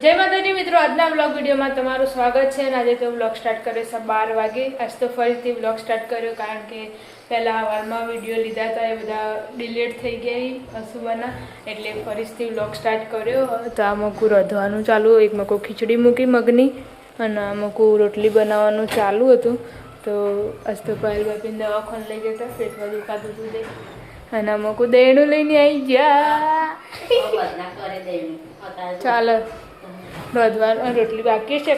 જય માતાજી મિત્રો, આજના વ્લોગ વિડીયોમાં તમારું સ્વાગત છે. અને આજે તો વ્લોગ સ્ટાર્ટ કર્યો છે 12 વાગે. આજ તો ફરીથી વ્લોગ સ્ટાર્ટ કર્યો કારણ કે પહેલાં હવારમાં વિડીયો લીધા હતા એ બધા ડિલીટ થઈ ગયા સુબહના, એટલે ફરીથી વ્લોગ સ્ટાર્ટ કર્યો. તો આ મકું રાંધવાનું ચાલુ, એક મકું ખીચડી મૂકી મગની અને આ મકું રોટલી બનાવવાનું ચાલુ હતું. તો આજ તો પાયલ બાપીને દવાખાને લઈ જતા, પેટમાં દુખાતું હતું તે, અને આ મકું દહીણું લઈને આવી ગયા. ચાલો રાંધવાનું. રોટલી બાકી છે?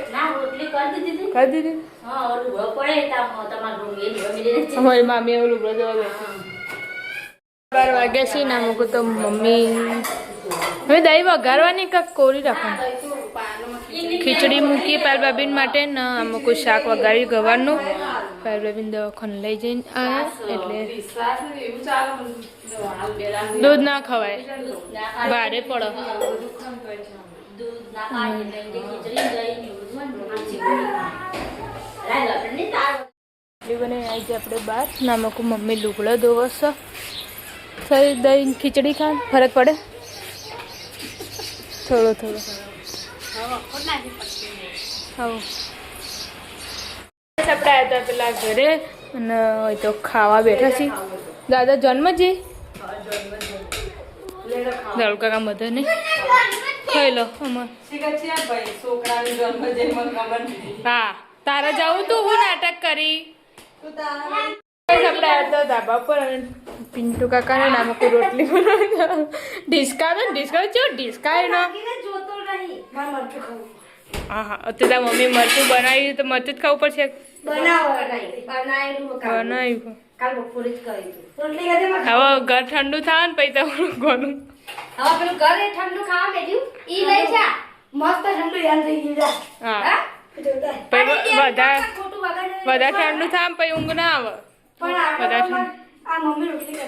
કરી દીધી. અમારી મામી એવું લુગડો જવા બેઠી. 12 વાગ્યા છે ને મૂકું તો મમ્મી હવે દહીં વઘારવાની કાંક કોરી રાખવાની. ખીચડી મૂકી પાયલ બાબીન માટે ને અમુક શાક વઘારી ગવારનું. પાયલ બાબીન દવાખાને લઈ જઈને આવ્યા એટલે દૂધ ના ખવાય, ભારે પડો. બને આવી જાય આપણે બહાર નામક મમ્મી લુગડો ધોવસ સરી દહીં ખીચડી ખા ફરક પડે થોડો થોડો. આપણે આવ્યા હતા પેલા ઘરે અને હોય તો ખાવા બેઠા છીએ. દાદા જન્મ છે દારૂ કાકા મધર નહીં ખાઈ લો. હા તારા જવું તું હું નાટક કરી. આપણે આવ્યા ધાબા પર અને પિન્ટુ કાકા ને નામ કોઈ રોટલી બનાવી ઢીસકા તો ઢીસકા ચો ઢીસકા એનો. હા હા અત્યારે મમ્મી મરચું બનાવ્યું તો મરચું જ ખાવું પડશે. બનાવ્યું હવે ઘર ઠંડુ થાય ને પછી તમારું ઘણું હવે પેલું ઘરે ઠંડુ ખાવા બેઠ્યું ઈ લઈ જા મસ્ત ઠંડુ યાદ થઈ ગયું. હા બધા ઠંડુ થાય પછી ઊંઘ ના આવે. પણ આ મમ્મી રોટલી કરે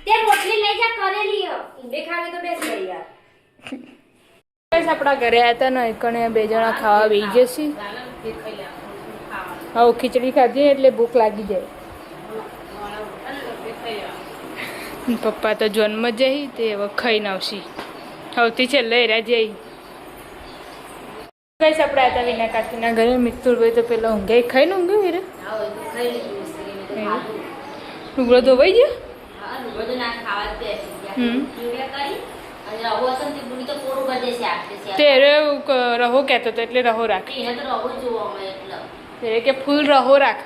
તે રોટલી લઈ જા કરેલી ઊંઘે ખાવે તો બેસ લઈ યાર. આપણા ઘરે આવ્યા હતા ને એકણે 2 જણા ખાવા બેસી જશે. હવે ખીચડી ખાધી એટલે ભૂખ લાગી જાય. પપ્પા તો જન્મ જઈ તે હવે ખાઈને આવશે. સૌથી છેલ્લે એરા જઈ કઈ આપણે હતા વિના કાકીના ઘરે. મિત્તુરભાઈ તો પેલા ઊંઘે ખાઈને ઊંઘ્યું રે. લુગડો ધોવાઈ ગયો. તે રહો કહેતો હતો એટલે રહો રાખ કે ફૂલ રહો રાખ.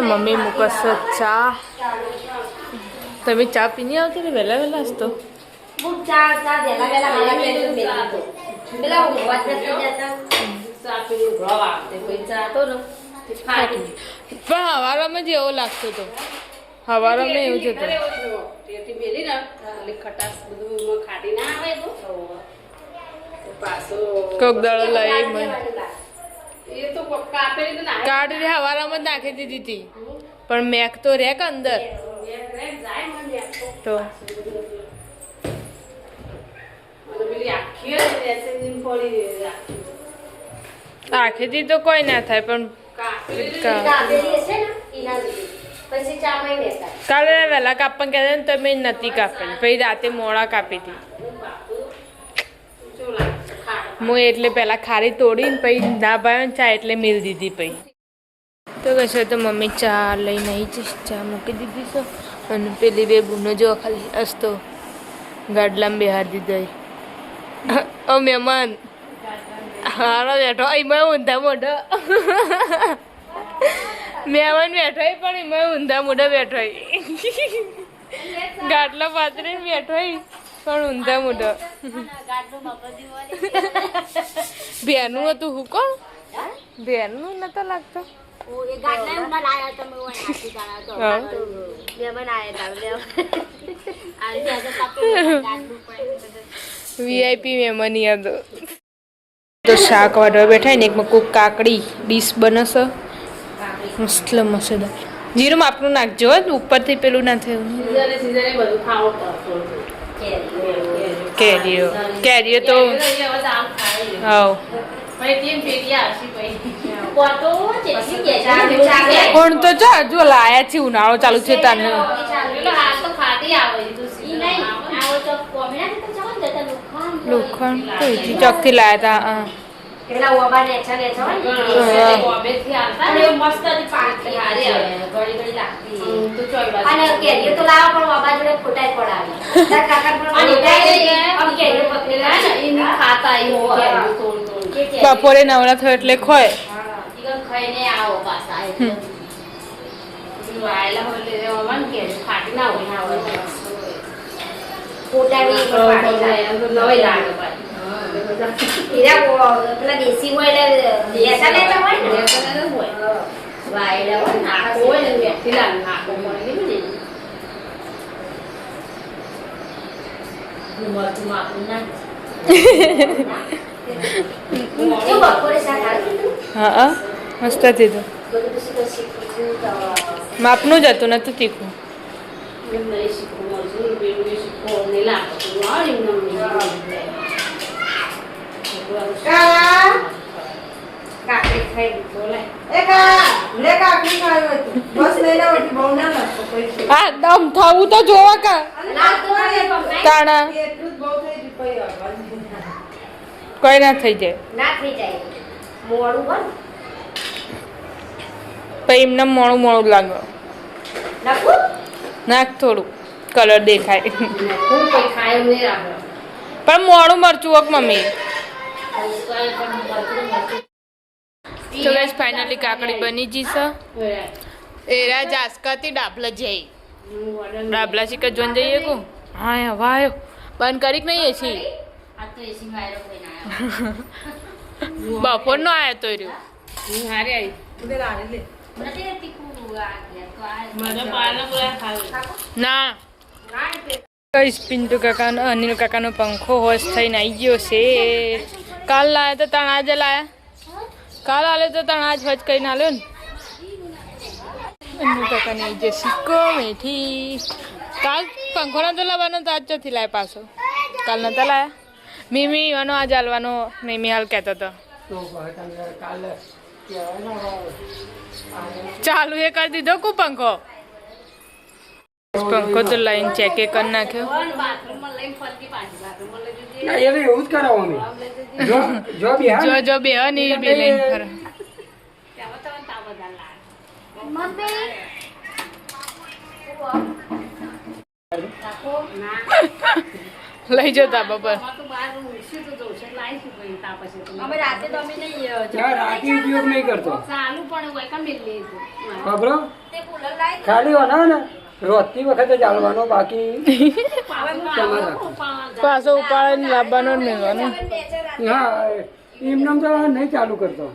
મમ્મી મૂકસ ચા. તમે ચા પીને આવતી ને વહેલા વહેલા જ તો હવારમાં જ એવો લાગતો હતો. હવારમાં એવું જ હતું. કોક દાડો લઈ કાઢી હવારમાં જ નાખી દીધી હતી પણ મેક તો રે કે અંદર તો આખીથી તો કોઈ ના થાય પણ કાલે વહેલા કાપવા કહેતા ને તમે નથી કાપેલી પછી રાતે મોડા કાપી હતી. હું એટલે પહેલાં ખારી તોડીને પછી ના ભાવ્યો ચા એટલે મેળ દીધી. પછી તો કહેશો તો મમ્મી ચા લઈને આવી જઈશ. ચા મૂકી દીધી છે અને પેલી 2 બૂનો જો ખાલી અસ્તો ગાડલામાં બેહાર દીધો. મહેમાન હારો બેઠો એમાં ઊંધા મોઢો મહેમાન બેઠો પણ એમાં ઊંધા મોઢા બેઠો ગાડલા પાત્રે બેઠો પણ ઊંધા મોઢો. બેનું હતું હું કોણ બેનું નતો લાગતો. વીઆઈપી મહેમાન યાદ તો શાક વાળવા બેઠા ને એકમાં કોક કાકડી ડીશ બનશે મસ્ત મસેદાર. જીરું માપનું નાખજો ઉપરથી પેલું ના થયું. કેરીઓ કેરીઓ તો હા કોણ તો જો લાયા છે ઉનાળો ચાલુ છે તને લોખંડ કઈથી ચોકથી લાયા હતા હા પેલા ઓબા નેચા નેચા હોય ને બોમ્બેથી આવતા ને મસ્ત હતી પાકી હારી આવે ઘડી ઘડી લાગતી તો ચોઈ બાજુ અને કેરીઓ તો લાવ પણ ઓબા જોડે ફોટાય પડાવી તાર કાકા પણ આમ કેરીઓ પકડેલા ને ઈ ખાતા ઈ કેરીઓ તોડ તોડ બપોરે નવરા થયો એટલે ખોય હા ઈ ખાઈને આવો પાછા વાયલા હોય લે ઓબા ને કેરી ખાટી ના હોય ફોટાવી પાડી જાય તો નવી લાગે પાછી હીરા પેલા દેશી હોય એટલે દેશા લેતા હોય ને દેશા હોય વાયડા હોય નાખો હોય ને વ્યક્તિ લાગે નાખો હોય ને મરચું માપું ના જો બપોરે શાક આવી દીધું હા મસ્ત હતું બધું શીખવું માપનું જ હતું નતું તીખું નહીં શીખવું મરચું બેડું શીખવું નહીં લાગતું આ કાકડી ખાઈ બોલે કાકડી ખાવી હતી બસ લઈને આવતી બહુ ના લાગતો પૈસા હા દમ થાવું તો જોવા કા તાણા એટલું જ બહુ થઈ ગયું કોઈ ના થઈ જાય ના થઈ જાય મોડું બન પછી એમને મોડું મોડું લાગે નાખું નાખ થોડું કલર દેખાય હું કોઈ ખાય નહીં રાખો પણ મોડું મરચું હોક મમ્મી તો ગાઈસ ફાઇનલી કાકડી બની જી છે એરા જાસકાથી ડાબલા જઈ ડાબલા શીખ જોન જઈએ કો હા હવે આવ્યો બંધ કરી કે નહીં એસી આ તો એસી વાયરો થઈને આવ્યો બપોરનો આવ્યો તો રહ્યો હારે આવી બધે રાડે લે નથી તીખું આ તો આ મને પાલક બોલા ખાવ ના કઈ પિન્ટુ કાકાનો અનિલ કાકાનો પંખો હોશ થઈને આવી ગયો છે કાલ લાયા તો તણ આજે લાયા કાલ આલે તો તણ આજ હોજ કઈ ના લ્યો ને અનિલ કાકાને આવી ગયો સિક્કો મેથી કાલ પંખો નતો લાવવાનો તો આજ ચોથી લાય પાછો કાલ નતા લાયા મીમી વાનો આજ હાલવાનો મીમી હાલ કહેતો હતો ચાલુ એ કરી દીધો કુ પંખો પંખો તો લાઈન ચેક કરી નાખ્યો બાથરૂમમાં લઈને ફરતી પાછી બાથરૂમમાં લઈ દીધી ના એને એવું જ કરાવો અમે જો બિહાર જો જો બે ને બે લાઈન ફરે ત્યાં તો તા બધા લાગ લઈ જતા બપોર તો બહાર ઉસી તો જવું છે લાઈ શું કરી તા પછી તો અમે રાતે તો અમે નહીં ના રાતે ઉપયોગ નહીં કરતો ચાલુ પણ હોય કે મિલ લીધું ખબરો તે કુલર લાઈ ખાલી હોના ને રોજતી વખતે ચાલવાનો બાકી તમારા પાછો ઉપાડીને લાવવાનો જ મેળવાનો હા એમનામ તો નહીં ચાલુ કરતો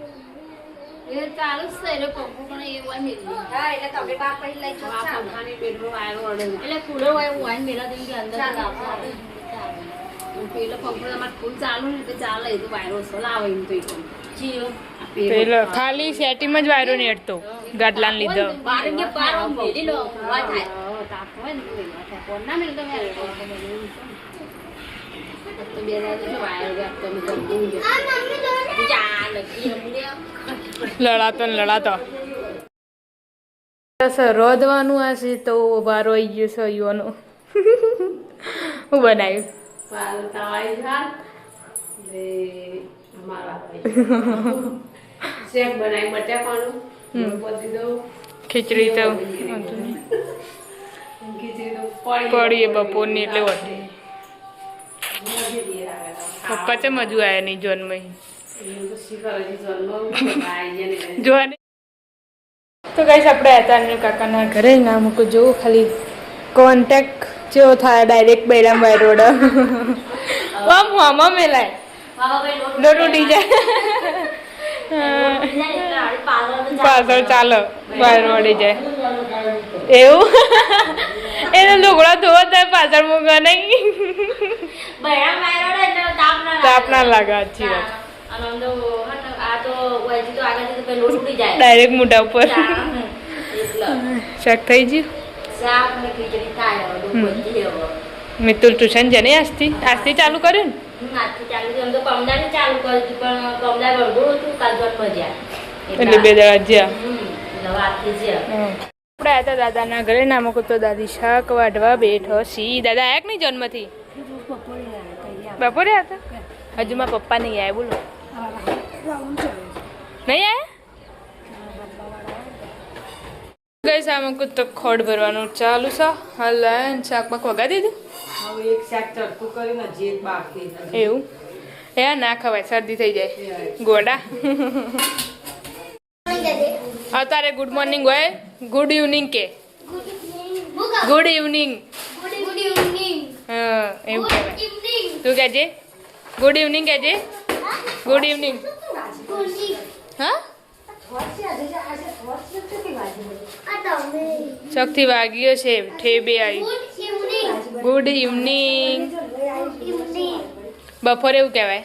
એ ચાલુ જ થઈ રહ્યો પંખો પણ એ હોય મિલ હા એટલે તમે બાપ પછી લઈ આ પંખાની બેડરૂમ વાયરો અડે એટલે કુલર હોય વાઈન મેલા દઈ કે અંદર પેલો પંખો તમારે ફૂલ ચાલુ ને તો ચાલે એ તો વાયરો લાવે એમ તો જીઓ પેલો ખાલી સેટિંગમાં જ વાયરો ને હેડતો ગાટલાને લીધો બારને પાર મેલી લો વાત થાય તાપ હોય ને કોણ ના મેલ તો મેલ તો બે દાડે વાયરો ગયા તો મે જમવું છે જા લગી લડાતો ને લડાતો રોધવાનું હશે તો વારો આવી ગયો છે યુવાનો હું બનાવ્યું પાલ તાવાઈ ખા લે અમારા શેક બનાવી બટાકાનું બધી દો ખીચડી તો ખીચડી તો પડીએ બપોરની એટલે વધી પપ્પા છે મજુ આવ્યા નહીં જોન જોવાની તો ગાઈસ આપણે હતા અનિલ કાકાના ઘરે ના મૂકું જોવું ખાલી કોન્ટેક્ટ જેવો થાય ડાયરેક્ટ બૈરામ બાય રોડ આમ મામા મેલાય લોટ ઉડી જાય પાછળ ચાલો બાય રોડી જાય એવું એનો લુગડો ધોવો થાય પાછળ મૂકો નહીં તાપ ના લાગે अच्छी વાત ડાયરેક્ટ મોઢા ઉપર શાક થઈ ગયું મિતુલ ટ્યુશન છે ને આજથી ચાલુ કર્યું ને એટલે બે દાડા જ્યાં આપણે આવ્યા હતા દાદાના ઘરે ના મૂકું તો દાદી શાક વાઢવા બેઠો સી દાદા આયા કે નહીં જન્મથી બપોરે હતા હજુ મારા પપ્પા નહીં આવ્યા બોલો નહીં આવ્યા ગઈ સામે તો ખોડ ભરવાનું ચાલુ છે હાલ શાકમાં વગા દીધું હવે એક શાક ચડતું કરીને જે બાકી એવું એ ના ખવાય શરદી થઈ જાય ગોડા અત્યારે ગુડ મોર્નિંગ હોય ગુડ ઇવનિંગ કે ગુડ ઇવનિંગ હા એવું કહેવાય તું કહેજે ગુડ ઇવનિંગ કહેજે ગુડ ઇવનિંગ હા શક્તિ વાગ્યો છે ઠેબે આવી ગુડ ઇવનિંગ બપોરે એવું કહેવાય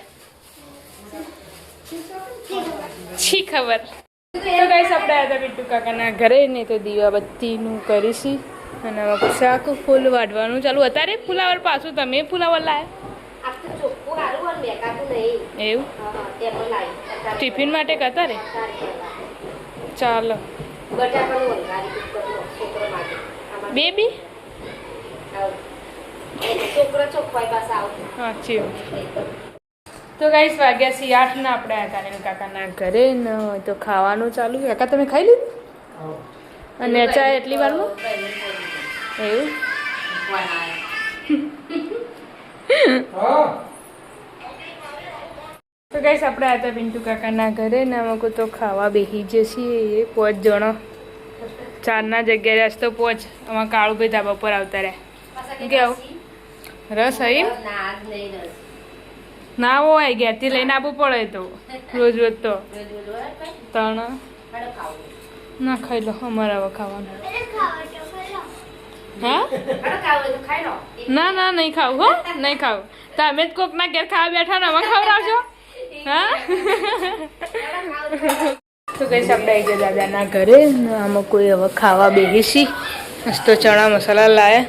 છી ખબર તો ગાઈસ આપણે આવ્યા હતા બિટ્ટુ કાકાના ઘરે ને તો દીવાબત્તીનું કરીશી અને હવે શાક ફૂલ વાઢવાનું ચાલુ અત્યારે ફુલાવર પાછું તમે ફુલાવર લાયા એવું ટિફિન માટે કહેતા રે ચાલો બેબી સાચી તો ગાઈસ વાગ્યા છે 8 ને આપણે આવ્યા હતા કાકાના ઘરે ને તો ખાવાનું ચાલુ કાકા તમે ખાઈ લીધું અને ચા એટલી વારમાં એવું તો ગાઈસ આપણે આવ્યા હતા પિન્ટુ કાકાના ઘરે ને અમે તો ખાવા બેસી જઈએ 5 જણો 4 ના જગ્યાએ આજ તો 5 અમારા કાળુભાઈ ધાબા પર આવતા રહ્યા કેવું રસ એમ ના હોય ઘેરથી લઈને આવવું પડે તો રોજ રોજ તો ત્રણ ના ખાઈ લો અમારે હવે ખાવાનું હા ના ના નહીં ખાવું હો નહીં ખાવું તમે જ કોકના ઘેર ખાવા બેઠા ને અમે ખવડાવશો હા તો કઈ આપણે આવી ગયા દાદાના ઘરે આમાં કોઈ હવે ખાવા બેસી મસ્ત ચણા મસાલા લાયા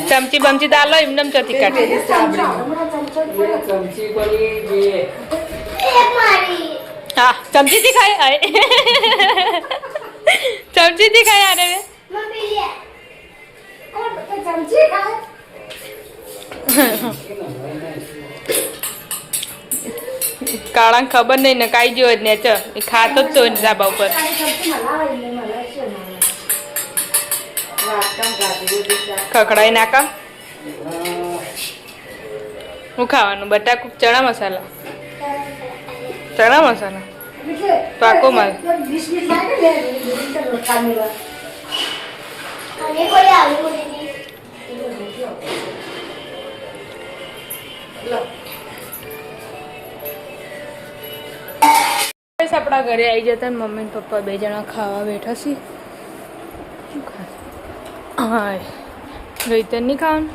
ચમચી બમચી દાલો એમને ચતી કાઢી હા ચમચી થી ખાય ચમચી થી ખાય અરે કાળા ખબર નહીં ને કાઈ જો જ ને ચ એ ખાતો જ તો ધાબા ઉપર ખખડાઈ નાખા હું ખાવાનું બટાકુ ચણા મસાલા પાકો માલ આપણા ઘરે આવી જતા મમ્મી ને પપ્પા 2 જણા ખાવા બેઠા છે હા રોહિતન નહીં ખાવાનું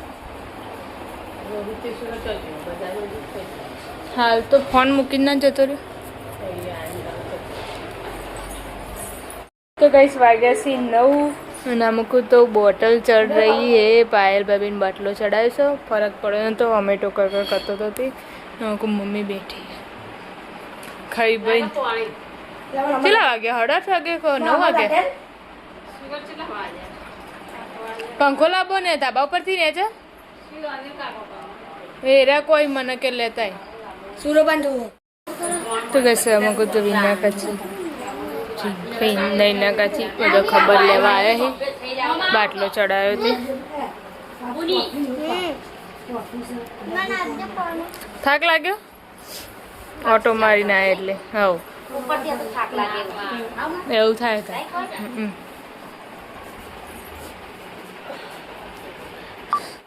હાલ તો ફોન મૂકીને ના જતો રહ્યો તો કઈ વાગ્યા છે 9 અને અમુક તો બોટલ ચડ રહી હે પાયલ ભાભીને બાટલો ચડાવ્યો છે ફરક પડ્યો તો ટોમેટો કકર કરતો હતો તે મમ્મી બેઠી ખાઈ ભાઈ કેટલા વાગ્યા 8:30 વાગે 9 વાગ્યા પંખો લાવો ને ધાબા ઉપરથી ને છે એરા કોઈ મને કે લેતા તો કહેશે અમુક તો વિના કાચી નૈના કાચી બધો ખબર લેવા આવ્યા હે બાટલો ચડાયો તે થાક લાગ્યો ઓટો મારીને આવ્યા એટલે હવ એવું થાય